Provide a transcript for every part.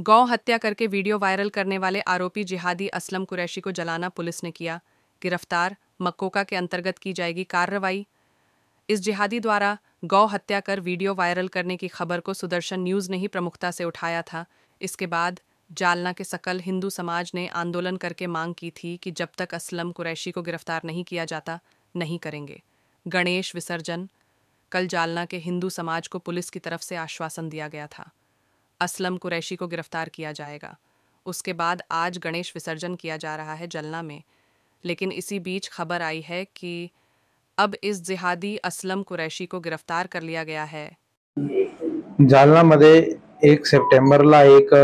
गौ हत्या करके वीडियो वायरल करने वाले आरोपी जिहादी असलम कुरैशी को जलाना पुलिस ने किया गिरफ्तार। मक्कोका के अंतर्गत की जाएगी कार्रवाई। इस जिहादी द्वारा गौ हत्या कर वीडियो वायरल करने की खबर को सुदर्शन न्यूज़ ने ही प्रमुखता से उठाया था। इसके बाद जालना के सकल हिंदू समाज ने आंदोलन करके मांग की थी कि जब तक असलम कुरैशी को गिरफ्तार नहीं किया जाता नहीं करेंगे गणेश विसर्जन। कल जालना के हिंदू समाज को पुलिस की तरफ से आश्वासन दिया गया था असलम कुरैशी को गिरफ्तार किया जाएगा। उसके बाद आज गणेश विसर्जन किया जा रहा है जलना में। लेकिन इसी बीच खबर आई है कि अब इस जिहादी असलम कुरैशी को गिरफ्तार कर लिया गया है। जालनामध्ये 1 सप्टेंबरला एक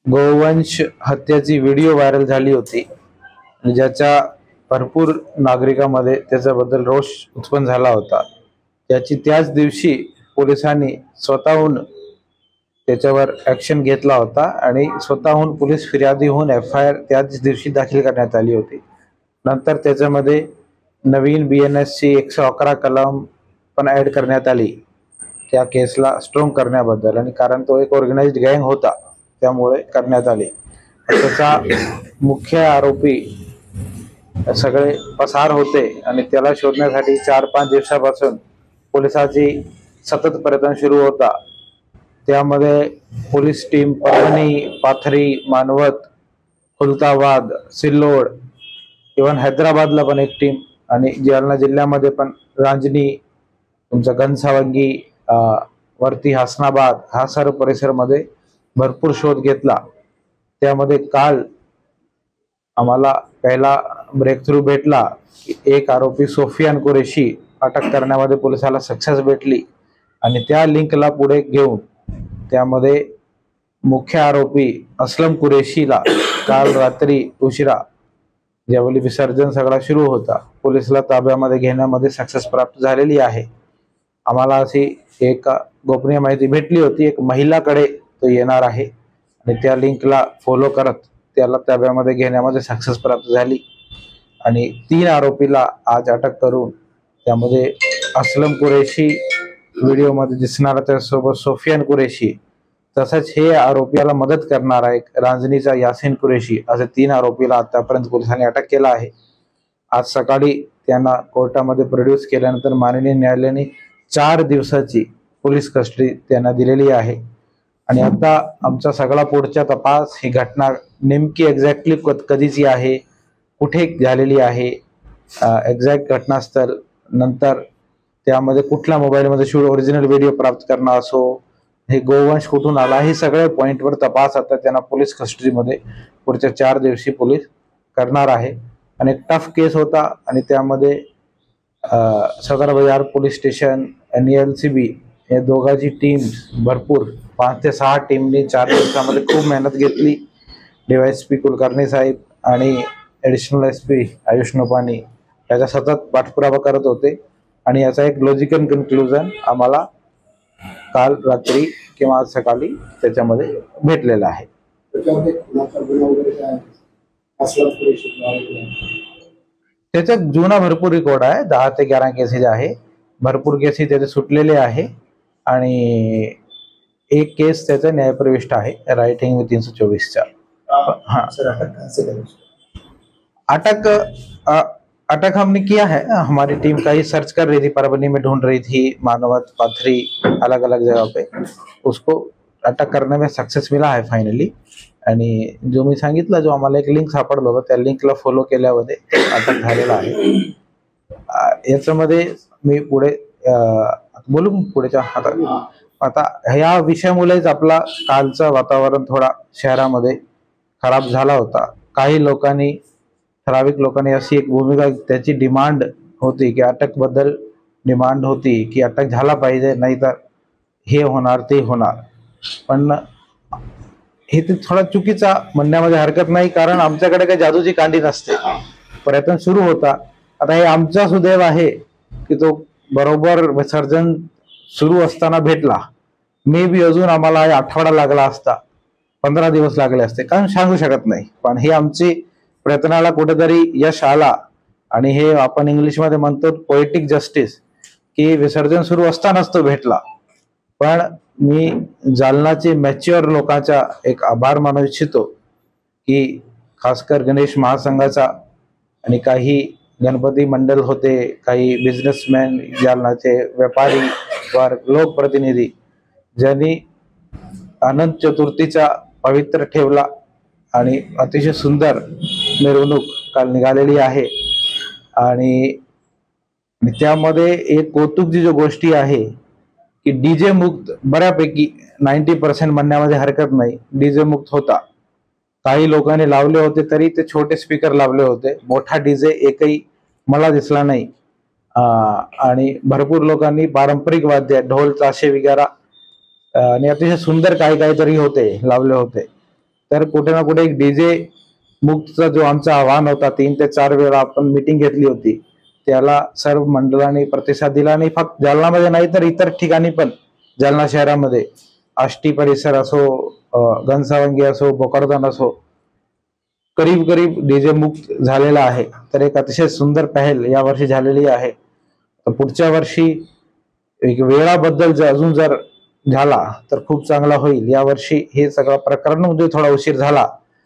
गोवंश हत्येची व्हिडिओ व्हायरल झाली होती, ज्याच्या भरपूर नागरिकांमध्ये त्याच्याबद्दल रोष उत्पन्न झाला होता। त्याची त्याच दिवशी पोलिसांनी स्वतःहून त्याच्यावर ऍक्शन घेतला होता आणि स्वतःहून पोलीस फिर्यादी होऊन FIR त्याच दिवशी दाखल करण्यात आली होती। नंतर त्याच्यामध्ये नवीन BNS ची 111 कलम पण ऍड करण्यात आली त्या केसला स्ट्रॉंग करण्याबद्दल, आणि कारण तो एक ऑर्गनाइज्ड गँग होता त्यामुळे करण्यात आली। त्याचा मुख्य आरोपी सगळे पसार होते आणि त्याला शोधण्यासाठी 4-5 दिवसापासून पोलिसांची सतत प्रयत्न सुरू होता। त्यामध्ये police team Parbhani, Pathri, Manwat, Khultabad, Sillod, even हैदराबादला पण एक टीम, आणि जालना जिल्ह्यामध्ये पण रांजणी, तुमचा घनसावंगी, वरती हसनाबाद, हा सर्व परिसरमध्ये भरपूर शोध घेतला। त्यामध्ये काल आम्हाला पहिला ब्रेक थ्रू भेटला की एक आरोपी सोफियान कुरेशी अटक करण्यामध्ये पोलिसाला सक्सेस भेटली, आणि त्या लिंकला पुढे घेऊन त्यामध्ये मुख्य आरोपी असलम कुरेशीला काल रात्री उशिरा ज्यावेळी विसर्जन सगळा सुरू होता पोलिसला ताब्यामध्ये घेण्यामध्ये सक्सेस प्राप्त झालेली आहे। आम्हाला अशी एक गोपनीय माहिती भेटली होती, एक महिलाकडे तो येणार आहे आणि त्या लिंकला फॉलो करत त्याला ताब्यामध्ये घेण्यामध्ये सक्सेस प्राप्त झाली, आणि 3 आरोपीला आज अटक करून त्यामध्ये असलम कुरेशी व्हिडिओमध्ये दिसणारा, त्यासोबत सोफियान कुरेशी, तसंच हे आरोपीला मदत करणारा एक रांजणीचा यासीन कुरेशी, असे 3 आरोपीला आतापर्यंत पोलिसांनी अटक केला आहे। आज सकाळी त्यांना कोर्टामध्ये प्रोड्यूस केल्यानंतर माननीय न्यायालयाने 4 दिवसाची पोलीस कस्टडी त्यांना दिलेली आहे, आणि आता आमचा सगळा पुढचा तपास ही घटना नेमकी एक्झॅक्टली कधीची आहे, कुठे झालेली आहे, एक्झॅक्ट घटनास्थळ, नंतर त्यामध्ये कुठल्या मोबाईलमध्ये शूट ओरिजिनल व्हिडिओ प्राप्त करणं असो, हे गोवंश कुठून आला, हे सगळे पॉइंटवर तपास आता त्यांना पोलीस कस्टडीमध्ये पुढच्या 4 दिवशी पोलीस करणार आहे। आणि एक टफ केस होता, आणि त्यामध्ये सदर बाजार पोलीस स्टेशन, NLCB हे दोघांची टीम भरपूर 5 ते 6 टीमनी 4 दिवसामध्ये खूप मेहनत घेतली। DYSP कुलकर्णी साहेब आणि ॲडिशनल SP आयुष नोपानी याचा सतत पाठपुरावा करत होते, आणि याचा एक लॉजिकल कन्क्लुजन आम्हाला काल रात्री किंवा आज सकाळी त्याच्यामध्ये भेटलेला आहे। त्याचा जुना भरपूर रेकॉर्ड आहे, 10 ते 11 केसेस आहे, भरपूर केसेस त्याचे सुटलेले आहे, आणि एक केस त्याचा न्यायप्रविष्ट आहे राइटिंग में 324 चा। हाँ अटक हमने किया है, हमारी टीम का ही सर्च कर रही थी, परभनी में ढूंढ रही थी, मानवत, पाथरी, अलग अलग जगह पे उसको अटक करने में सक्सेस मिला है फायनली। आणि जो मी सांगितलं, जो आम्हाला एक लिंक सापडलं होतं त्या लिंकला फॉलो केल्यामध्ये अटक झालेला आहे। याच्यामध्ये मी पुढे बोलू पुढेच्या आता ह्या विषयामुळेच आपला कालचं वातावरण थोडा शहरामध्ये खराब झाला होता। काही लोकांनी, ठराविक लोकांनी अशी एक भूमिका, त्याची डिमांड होती की अटक बद्दल डिमांड होती की अटक झाला पाहिजे, नाही तर हे होणार ते होणार, पण हे ते थोडा चुकीचा म्हणण्यामध्ये हरकत नाही, कारण आमच्याकडे काही जादूची कांडी नसते। प्रयत्न सुरू होता, आता हे आमचा सुदैव आहे की तो बरोबर विसर्जन सुरू असताना भेटला। मे बी अजून आम्हाला आठवडा लागला असता, 15 दिवस लागले असते, कारण सांगू शकत नाही, पण हे आमची प्रयत्नाला कुठेतरी यश आला, आणि हे आपण इंग्लिशमध्ये म्हणतो पोएटिक जस्टिस, की विसर्जन सुरू असतानाच तो भेटला। पण मी जालनाचे मॅच्युअर लोकांचा एक आभार मानू इच्छितो की खासकर गणेश महासंघाचा आणि काही गणपती मंडळ होते, काही बिझनेसमॅन, जालनाचे व्यापारी वर्ग, लोकप्रतिनिधी ज्यांनी अनंत चतुर्थीचा पवित्र ठेवला आणि अतिशय सुंदर मिरवणूक काल निघालेली आहे. आणि त्यामध्ये एक कौतुकची जी गोष्टी आहे की डीजे मुक्त बऱ्यापैकी 90% म्हणण्यामध्ये हरकत नाही, डीजे मुक्त होता. काही लोकांनी लावले होते तरी ते छोटे स्पीकर लावले होते, मोठा डीजे एकही मला दिसला नाही. आणि भरपूर लोकांनी पारंपरिक वाद्य ढोल ताशे वगैरे आणि अतिशय सुंदर काही काहीतरी होते लावले होते. तर कुठे ना कुठे एक डीजे मुक्तचा जो आमचा आव्हान होता, 3 ते 4 वेळा आपण मीटिंग घेतली होती, त्याला सर्व मंडळांनी प्रतिसाद दिला. आणि फक्त जालनामध्ये नाही तर इतर ठिकाणी पण, जालना शहरामध्ये आष्टी परिसर असो, घनसावंगी असो, भोकरदन असो, करीब करीब डीजे मुक्त झालेला आहे. तर एक अतिशय सुंदर पहल यावर्षी झालेली आहे. तर पुढच्या वर्षी एक वेळाबद्दल अजून जर झाला तर खूप चांगला होईल. यावर्षी हे सगळं प्रकरण म्हणजे थोडा उशीर झाला,